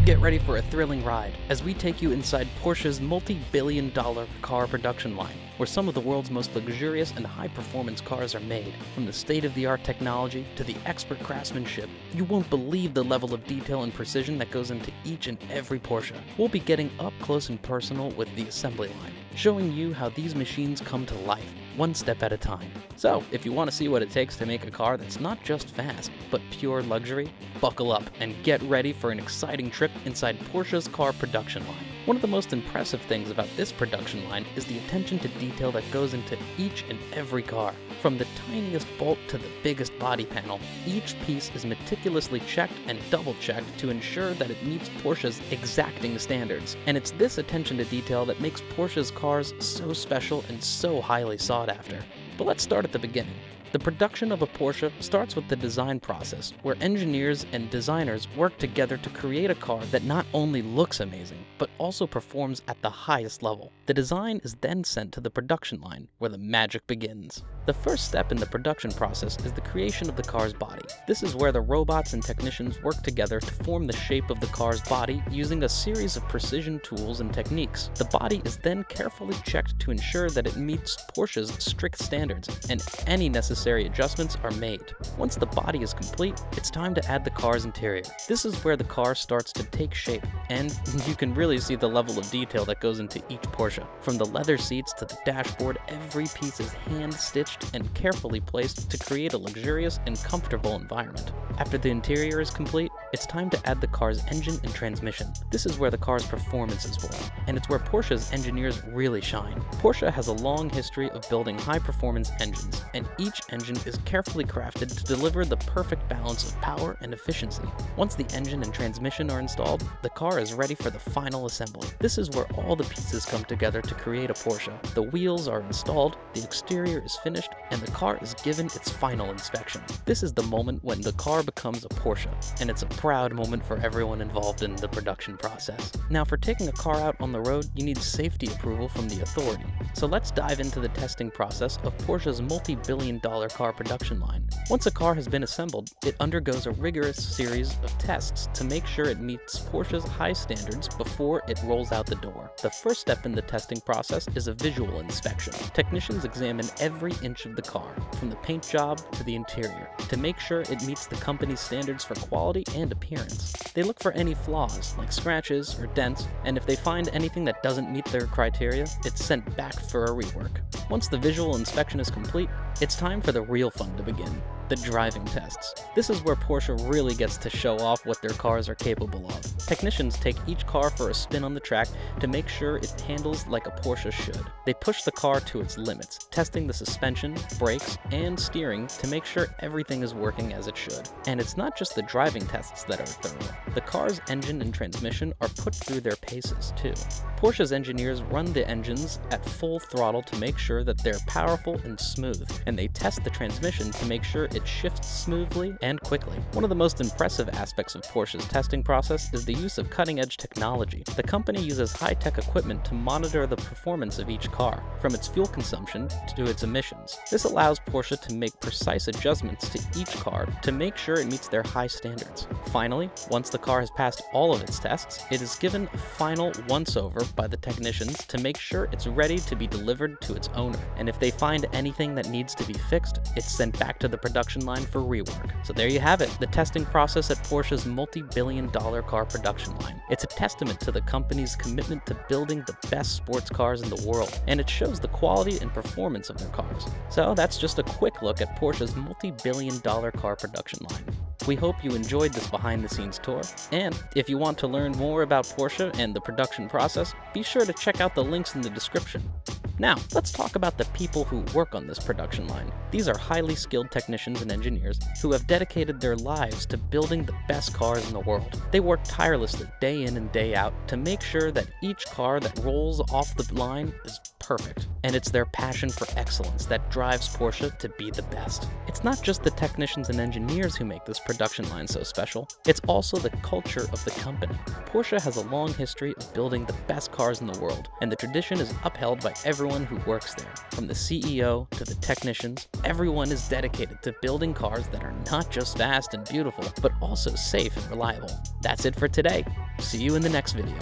Get ready for a thrilling ride as we take you inside Porsche's multi-billion-dollar car production line, where some of the world's most luxurious and high-performance cars are made. From the state-of-the-art technology to the expert craftsmanship, you won't believe the level of detail and precision that goes into each and every Porsche. We'll be getting up close and personal with the assembly line, showing you how these machines come to life, one step at a time. So, if you want to see what it takes to make a car that's not just fast, but pure luxury, buckle up and get ready for an exciting trip inside Porsche's car production line. One of the most impressive things about this production line is the attention to detail that goes into each and every car. From the tiniest bolt to the biggest body panel, each piece is meticulously checked and double-checked to ensure that it meets Porsche's exacting standards. And it's this attention to detail that makes Porsche's cars so special and so highly sought after. But let's start at the beginning. The production of a Porsche starts with the design process, where engineers and designers work together to create a car that not only looks amazing, but also performs at the highest level. The design is then sent to the production line, where the magic begins. The first step in the production process is the creation of the car's body. This is where the robots and technicians work together to form the shape of the car's body using a series of precision tools and techniques. The body is then carefully checked to ensure that it meets Porsche's strict standards, and any necessary adjustments are made. Once the body is complete, it's time to add the car's interior. This is where the car starts to take shape, and you can really see the level of detail that goes into each Porsche. From the leather seats to the dashboard, every piece is hand-stitched and carefully placed to create a luxurious and comfortable environment. After the interior is complete, it's time to add the car's engine and transmission. This is where the car's performance is born, and it's where Porsche's engineers really shine. Porsche has a long history of building high-performance engines, and each engine is carefully crafted to deliver the perfect balance of power and efficiency. Once the engine and transmission are installed, the car is ready for the final assembly. This is where all the pieces come together to create a Porsche. The wheels are installed, the exterior is finished, and the car is given its final inspection. This is the moment when the car becomes a Porsche, and it's a proud moment for everyone involved in the production process. Now, for taking a car out on the road, you need safety approval from the authority. So let's dive into the testing process of Porsche's multi-billion-dollar car production line. Once a car has been assembled, it undergoes a rigorous series of tests to make sure it meets Porsche's high standards before it rolls out the door. The first step in the testing process is a visual inspection. Technicians examine every inch of the car, from the paint job to the interior, to make sure it meets the company's standards for quality and appearance. They look for any flaws, like scratches or dents, and if they find anything that doesn't meet their criteria, it's sent back for a rework. Once the visual inspection is complete, it's time for the real fun to begin. The driving tests. This is where Porsche really gets to show off what their cars are capable of. Technicians take each car for a spin on the track to make sure it handles like a Porsche should. They push the car to its limits, testing the suspension, brakes, and steering to make sure everything is working as it should. And it's not just the driving tests that are thorough. The car's engine and transmission are put through their paces too. Porsche's engineers run the engines at full throttle to make sure that they're powerful and smooth, and they test the transmission to make sure it shifts smoothly and quickly. One of the most impressive aspects of Porsche's testing process is the use of cutting-edge technology. The company uses high-tech equipment to monitor the performance of each car, from its fuel consumption to its emissions. This allows Porsche to make precise adjustments to each car to make sure it meets their high standards. Finally, once the car has passed all of its tests, it is given a final once-over by the technicians to make sure it's ready to be delivered to its owner. And if they find anything that needs to be fixed, it's sent back to the production line for rework. So there you have it, the testing process at Porsche's multi-billion-dollar car production line. It's a testament to the company's commitment to building the best sports cars in the world, and it shows the quality and performance of their cars. So that's just a quick look at Porsche's multi-billion-dollar car production line. We hope you enjoyed this behind-the-scenes tour, and if you want to learn more about Porsche and the production process, be sure to check out the links in the description. Now, let's talk about the people who work on this production line. These are highly skilled technicians and engineers who have dedicated their lives to building the best cars in the world. They work tirelessly day in and day out to make sure that each car that rolls off the line is perfect. And it's their passion for excellence that drives Porsche to be the best. It's not just the technicians and engineers who make this production line so special, it's also the culture of the company. Porsche has a long history of building the best cars in the world, and the tradition is upheld by every everyone who works there. From the CEO to the technicians, everyone is dedicated to building cars that are not just fast and beautiful, but also safe and reliable. That's it for today. See you in the next video.